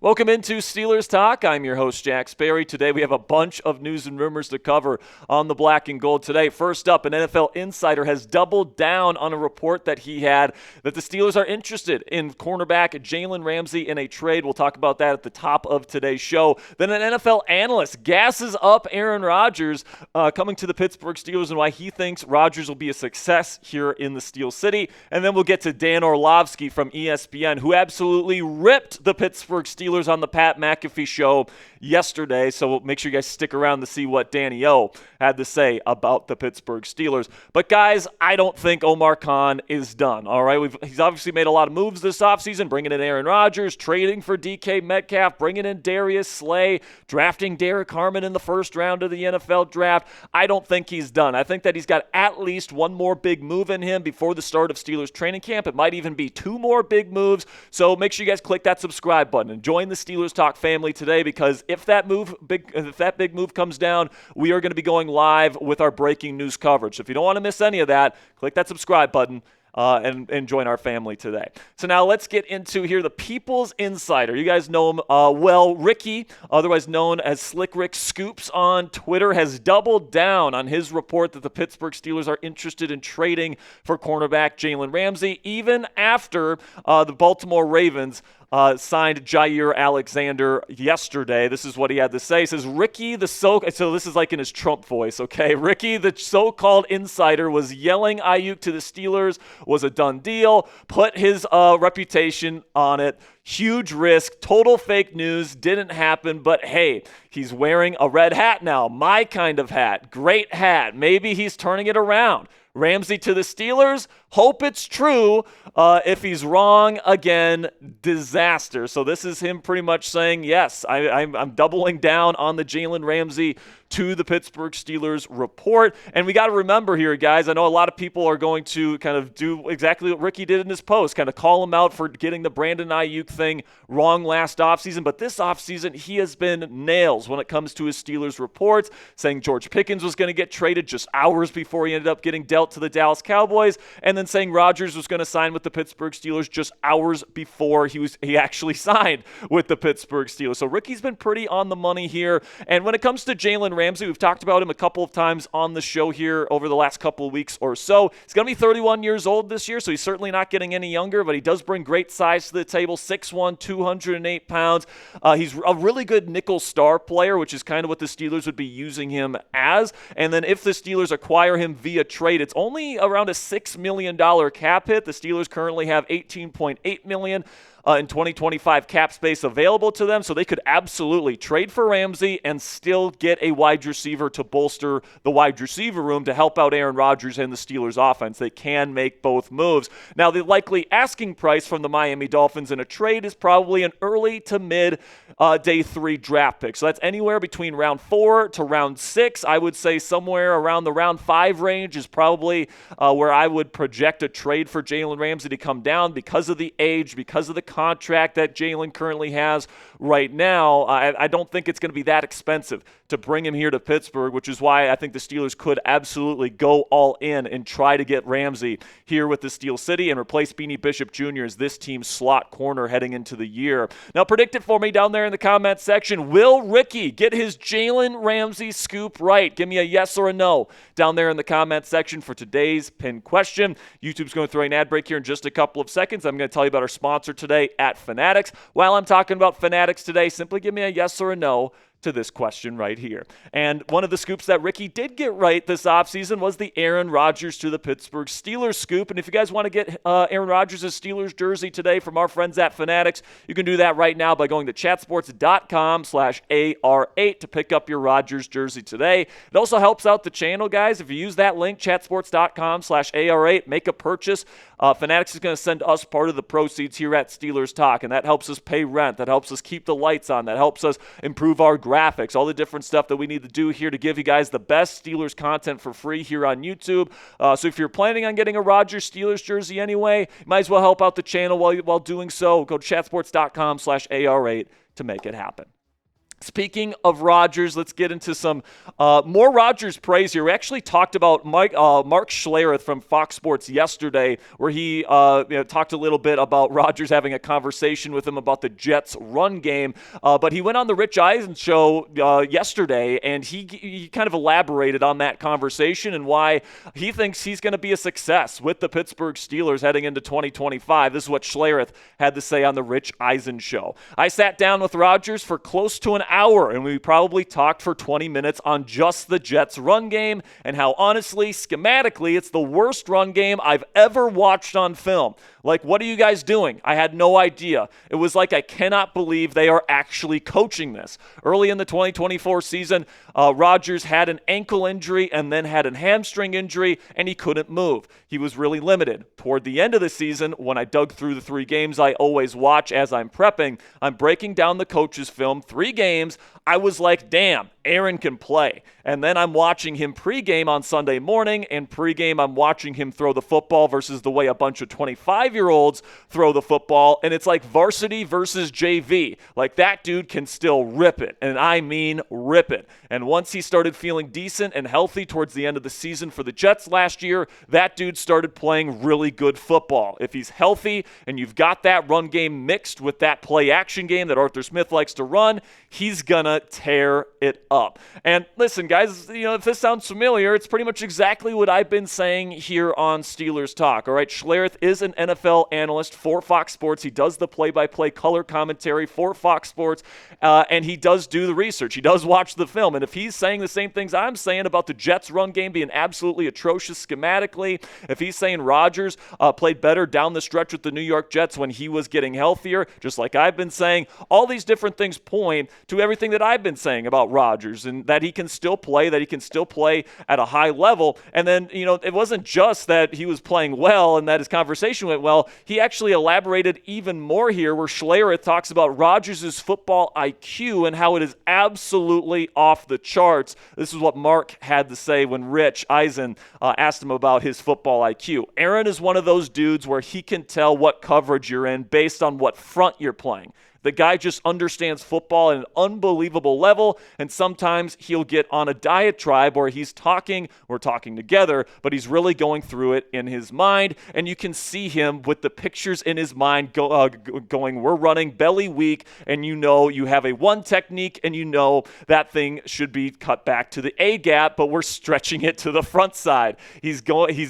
Welcome into Steelers Talk. I'm your host, Jack Sperry. Today we have a bunch of news and rumors to cover on the black and gold today. First up, an NFL insider has doubled down on a report that he had that the Steelers are interested in cornerback Jalen Ramsey in a trade. We'll talk about that at the top of today's show. Then an NFL analyst gasses up Aaron Rodgers coming to the Pittsburgh Steelers and why he thinks Rodgers will be a success here in the Steel City. And then we'll get to Dan Orlovsky from ESPN, who absolutely ripped the Pittsburgh Steelers on the Pat McAfee show yesterday, so we'll make sure you guys stick around to see what Danny O had to say about the Pittsburgh Steelers. But guys, I don't think Omar Khan is done, all right? He's obviously made a lot of moves this offseason, bringing in Aaron Rodgers, trading for DK Metcalf, bringing in Darius Slay, drafting Derek Harmon in the first round of the NFL draft. I don't think he's done. I think that he's got at least one more big move in him before the start of Steelers training camp. It might even be two more big moves, so make sure you guys click that subscribe button and join the Steelers Talk family today, because if that big move comes down, we are going to be going live with our breaking news coverage. So if you don't want to miss any of that, click that subscribe button and join our family today. So now let's get into here the People's Insider. You guys know him well. Ricky, otherwise known as Slick Rick Scoops on Twitter, has doubled down on his report that the Pittsburgh Steelers are interested in trading for cornerback Jaylen Ramsey, even after the Baltimore Ravens signed Jair Alexander yesterday. This is what he had to say. He says, so this is like in his Trump voice, okay? Ricky, the so-called insider, was yelling Ayuk to the Steelers was a done deal, put his reputation on it. Huge risk, total fake news, didn't happen, but hey, he's wearing a red hat now. My kind of hat. Great hat. Maybe he's turning it around. Ramsey to the Steelers, hope it's true. If he's wrong, again, disaster. So this is him pretty much saying, yes, I'm doubling down on the Jalen Ramsey to the Pittsburgh Steelers report. And we got to remember here, guys, I know a lot of people are going to kind of do exactly what Ricky did in his post, kind of call him out for getting the Brandon Ayuk thing wrong last offseason. But this offseason, he has been nails when it comes to his Steelers reports, saying George Pickens was going to get traded just hours before he ended up getting dealt to the Dallas Cowboys, and then saying Rodgers was going to sign with the Pittsburgh Steelers just hours before he actually signed with the Pittsburgh Steelers. So Ricky's been pretty on the money here. And when it comes to Jalen Ramsey, we've talked about him a couple of times on the show here over the last couple of weeks or so. He's going to be 31 years old this year, so he's certainly not getting any younger, but he does bring great size to the table, 6'1", 208 pounds. He's a really good nickel star player, which is kind of what the Steelers would be using him as. And then if the Steelers acquire him via trade, it's only around a $6 million cap hit. The Steelers currently have $18.8 million in 2025 cap space available to them, so they could absolutely trade for Ramsey and still get a wide receiver to bolster the wide receiver room to help out Aaron Rodgers and the Steelers offense. They can make both moves. Now, the likely asking price from the Miami Dolphins in a trade is probably an early to mid day 3 draft pick. So that's anywhere between round 4 to round 6. I would say somewhere around the round 5 range is probably where I would project a trade for Jalen Ramsey to come down because of the age, because of the contract that Jalen currently has right now. I don't think it's going to be that expensive to bring him here to Pittsburgh, which is why I think the Steelers could absolutely go all in and try to get Ramsey here with the Steel City and replace Beanie Bishop Jr. as this team's slot corner heading into the year. Now, predict it for me down there in the comment section. Will Ricky get his Jalen Ramsey scoop right? Give me a yes or a no down there in the comment section for today's pinned question. YouTube's going through an ad break here in just a couple of seconds. I'm going to tell you about our sponsor today at Fanatics. While I'm talking about Fanatics today, simply give me a yes or a no to this question right here. And one of the scoops that Ricky did get right this offseason was the Aaron Rodgers to the Pittsburgh Steelers scoop. And if you guys want to get Aaron Rodgers' Steelers jersey today from our friends at Fanatics, you can do that right now by going to chatsports.com/AR8 to pick up your Rodgers jersey today. It also helps out the channel, guys. If you use that link, chatsports.com/AR8, make a purchase. Fanatics is going to send us part of the proceeds here at Steelers Talk, and that helps us pay rent. That helps us keep the lights on. That helps us improve our graphics, all the different stuff that we need to do here to give you guys the best Steelers content for free here on YouTube. So if you're planning on getting a Rodgers Steelers jersey anyway, you might as well help out the channel while doing so. Go to chatsports.com/AR8 to make it happen. Speaking of Rodgers, let's get into some more Rodgers praise here. We actually talked about Mark Schlereth from Fox Sports yesterday, where he talked a little bit about Rodgers having a conversation with him about the Jets' run game. But he went on the Rich Eisen show yesterday, and he kind of elaborated on that conversation and why he thinks he's going to be a success with the Pittsburgh Steelers heading into 2025. This is what Schlereth had to say on the Rich Eisen show. I sat down with Rodgers for close to an hour, and we probably talked for 20 minutes on just the Jets' run game and how, honestly, schematically, it's the worst run game I've ever watched on film. Like, what are you guys doing? I had no idea. It was like, I cannot believe they are actually coaching this. Early in the 2024 season, Rodgers had an ankle injury and then had a hamstring injury, and he couldn't move. He was really limited. Toward the end of the season, when I dug through the 3 games I always watch as I'm prepping, I'm breaking down the coach's film, 3 games. I was like, damn, Aaron can play. And then I'm watching him pregame on Sunday morning, and pregame I'm watching him throw the football versus the way a bunch of 25-year-olds throw the football, and it's like varsity versus JV. Like, that dude can still rip it, and I mean rip it. And once he started feeling decent and healthy towards the end of the season for the Jets last year, that dude started playing really good football. If he's healthy and you've got that run game mixed with that play-action game that Arthur Smith likes to run, he's gonna tear it up. And listen, guys, if this sounds familiar, it's pretty much exactly what I've been saying here on Steelers Talk. All right, Schlereth is an NFL analyst for Fox Sports. He does the play-by-play color commentary for Fox Sports, and he does do the research. He does watch the film. And if he's saying the same things I'm saying about the Jets' run game being absolutely atrocious schematically, if he's saying Rodgers played better down the stretch with the New York Jets when he was getting healthier, just like I've been saying, all these different things point to everything that I've been saying about Rodgers, and that he can still play at a high level. And then, it wasn't just that he was playing well and that his conversation went well. He actually elaborated even more here, where Schlereth talks about Rodgers' football IQ and how it is absolutely off the charts. This is what Mark had to say when Rich Eisen asked him about his football IQ. Aaron is one of those dudes where he can tell what coverage you're in based on what front you're playing. The guy just understands football at an unbelievable level, and sometimes he'll get on a diatribe where we're talking together, but he's really going through it in his mind, and you can see him with the pictures in his mind going, we're running belly weak, and you have a one technique, and that thing should be cut back to the A gap, but we're stretching it to the front side. He's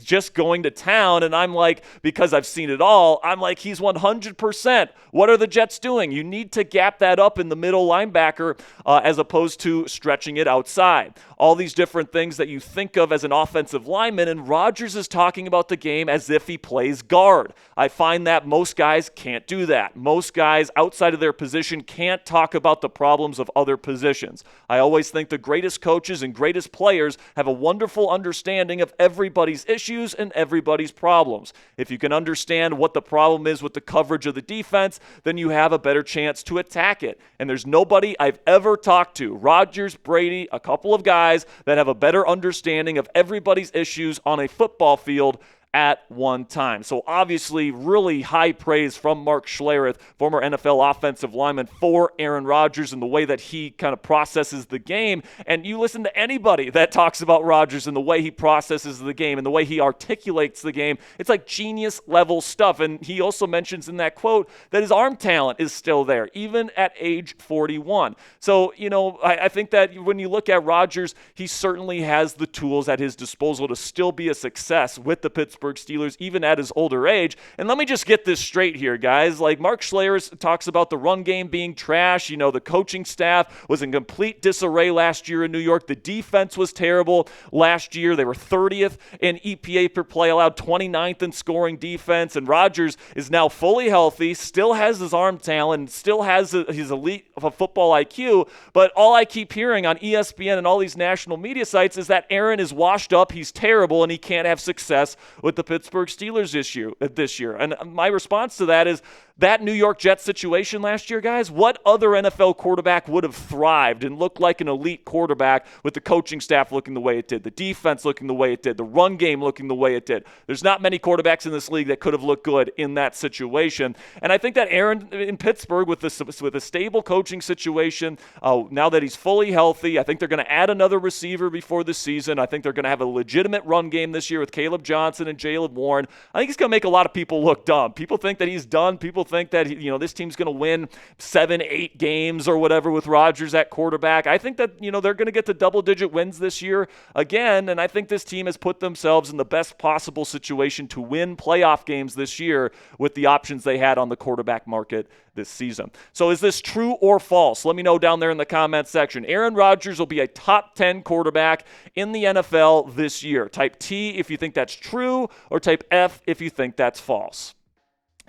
just going to town, and I'm like, because I've seen it all, I'm like, he's 100%. What are the Jets doing? You need to gap that up in the middle linebacker as opposed to stretching it outside. All these different things that you think of as an offensive lineman, and Rodgers is talking about the game as if he plays guard. I find that most guys can't do that. Most guys outside of their position can't talk about the problems of other positions. I always think the greatest coaches and greatest players have a wonderful understanding of everybody's issues and everybody's problems. If you can understand what the problem is with the coverage of the defense, then you have a better chance to attack it. And there's nobody I've ever talked to, Rodgers, Brady, a couple of guys, that have a better understanding of everybody's issues on a football field at one time. So obviously, really high praise from Mark Schlereth, former NFL offensive lineman, for Aaron Rodgers and the way that he kind of processes the game. And you listen to anybody that talks about Rodgers and the way he processes the game and the way he articulates the game, it's like genius level stuff. And he also mentions in that quote that his arm talent is still there, even at age 41. So, I think that when you look at Rodgers, he certainly has the tools at his disposal to still be a success with the Pittsburgh Steelers, even at his older age. And let me just get this straight here, guys. Like, Mark Schlereth talks about the run game being trash. The coaching staff was in complete disarray last year in New York. The defense was terrible last year. They were 30th in EPA per play allowed, 29th in scoring defense. And Rodgers is now fully healthy, still has his arm talent, still has his elite of a football IQ. But all I keep hearing on ESPN and all these national media sites is that Aaron is washed up, he's terrible, and he can't have success with the Pittsburgh Steelers this year. And my response to that is that New York Jets situation last year, guys, what other NFL quarterback would have thrived and looked like an elite quarterback with the coaching staff looking the way it did, the defense looking the way it did, the run game looking the way it did? There's not many quarterbacks in this league that could have looked good in that situation. And I think that Aaron in Pittsburgh with a stable coaching situation, now that he's fully healthy, I think they're going to add another receiver before the season. I think they're going to have a legitimate run game this year with Caleb Johnson and Jaylen Warren. I think he's going to make a lot of people look dumb. People think that he's done. People think that this team's going to win 7-8 games or whatever with Rodgers at quarterback. I think that they're going to get to double-digit wins this year again, and I think this team has put themselves in the best possible situation to win playoff games this year with the options they had on the quarterback market this season. So is this true or false? Let me know down there in the comments section. Aaron Rodgers will be a top 10 quarterback in the NFL this year. Type T if you think that's true, or type F if you think that's false.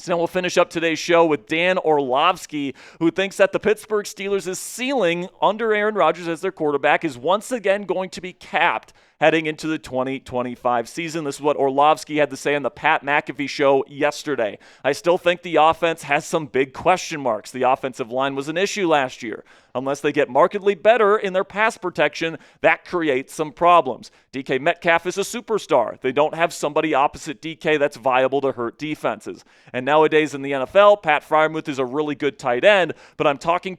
So now we'll finish up today's show with Dan Orlovsky, who thinks that the Pittsburgh Steelers' ceiling under Aaron Rodgers as their quarterback is once again going to be capped heading into the 2025 season. This is what Orlovsky had to say on the Pat McAfee show yesterday. I still think the offense has some big question marks. The offensive line was an issue last year. Unless they get markedly better in their pass protection, that creates some problems. DK Metcalf is a superstar. They don't have somebody opposite DK that's viable to hurt defenses. And nowadays in the NFL, Pat Freiermuth is a really good tight end, but I'm talking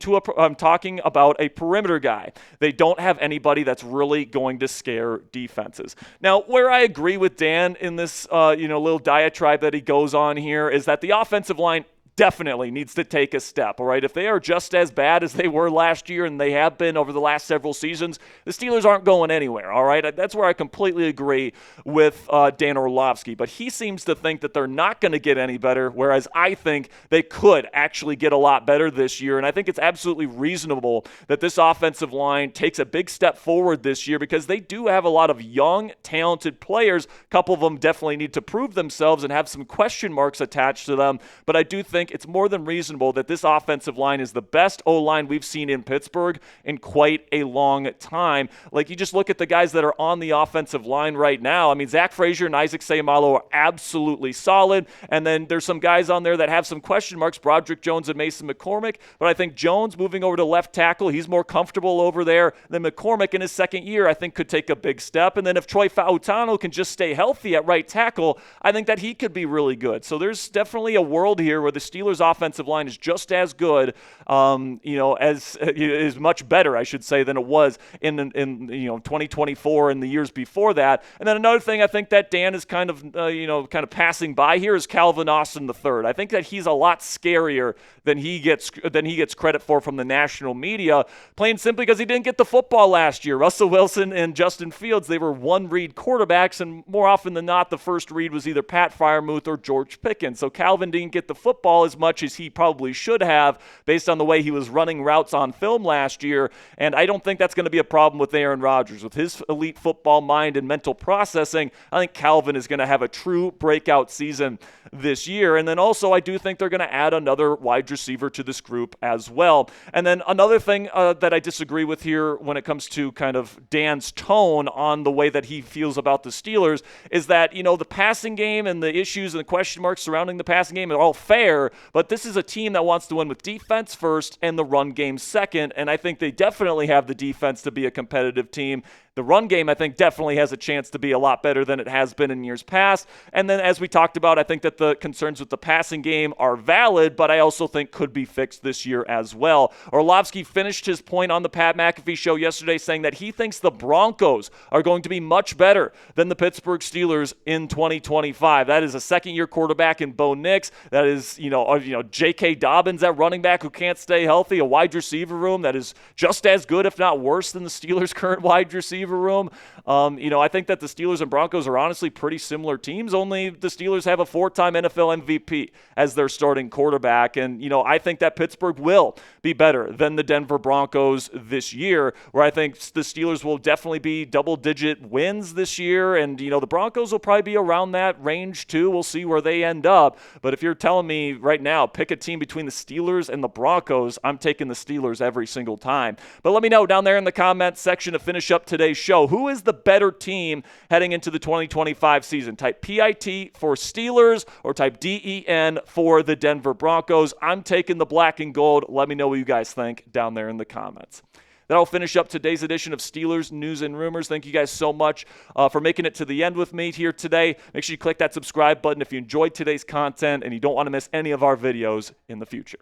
about a perimeter guy. They don't have anybody that's really going to scare defenses. Now, where I agree with Dan in this little diatribe that he goes on here is that the offensive line definitely needs to take a step, all right? If they are just as bad as they were last year and they have been over the last several seasons, the Steelers aren't going anywhere, all right? That's where I completely agree with Dan Orlovsky, but he seems to think that they're not going to get any better, whereas I think they could actually get a lot better this year, and I think it's absolutely reasonable that this offensive line takes a big step forward this year because they do have a lot of young, talented players. A couple of them definitely need to prove themselves and have some question marks attached to them, but I do think it's more than reasonable that this offensive line is the best O-line we've seen in Pittsburgh in quite a long time. Like, you just look at the guys that are on the offensive line right now. I mean, Zach Frazier and Isaac Seumalo are absolutely solid, and then there's some guys on there that have some question marks, Broderick Jones and Mason McCormick, but I think Jones moving over to left tackle, he's more comfortable over there than McCormick in his second year, I think could take a big step. And then if Troy Fautano can just stay healthy at right tackle, I think that he could be really good. So there's definitely a world here where the Steelers offensive line is just as good, as is much better, I should say, than it was in 2024 and the years before that. And then another thing I think that Dan is kind of passing by here is Calvin Austin III. I think that he's a lot scarier than he gets credit for from the national media, plain simply because he didn't get the football last year. Russell Wilson and Justin Fields, they were one-read quarterbacks, and more often than not, the first read was either Pat Freiermuth or George Pickens. So Calvin didn't get the football as much as he probably should have based on the way he was running routes on film last year, and I don't think that's going to be a problem with Aaron Rodgers. With his elite football mind and mental processing, I think Calvin is going to have a true breakout season this year. And then also I do think they're going to add another wide receiver to this group as well. And then another thing that I disagree with here when it comes to kind of Dan's tone on the way that he feels about the Steelers is that, the passing game and the issues and the question marks surrounding the passing game are all fair, but this is a team that wants to win with defense first and the run game second, and I think they definitely have the defense to be a competitive team. The run game, I think, definitely has a chance to be a lot better than it has been in years past. And then, as we talked about, I think that the concerns with the passing game are valid, but I also think could be fixed this year as well. Orlovsky finished his point on the Pat McAfee show yesterday saying that he thinks the Broncos are going to be much better than the Pittsburgh Steelers in 2025. That is a second-year quarterback in Bo Nix. That is, J.K. Dobbins at running back who can't stay healthy, a wide receiver room that is just as good, if not worse, than the Steelers' current wide receiver room. I think that the Steelers and Broncos are honestly pretty similar teams, only the Steelers have a 4-time NFL MVP as their starting quarterback. And, I think that Pittsburgh will be better than the Denver Broncos this year, where I think the Steelers will definitely be double-digit wins this year. And, the Broncos will probably be around that range too. We'll see where they end up. But if you're telling me right now, pick a team between the Steelers and the Broncos, I'm taking the Steelers every single time. But let me know down there in the comments section to finish up today's today's show. Who is the better team heading into the 2025 season? Type PIT for Steelers or type DEN for the Denver Broncos. I'm taking the black and gold. Let me know what you guys think down there in the comments. That'll finish up today's edition of Steelers News and Rumors. Thank you guys so much for making it to the end with me here today. Make sure you click that subscribe button if you enjoyed today's content and you don't want to miss any of our videos in the future.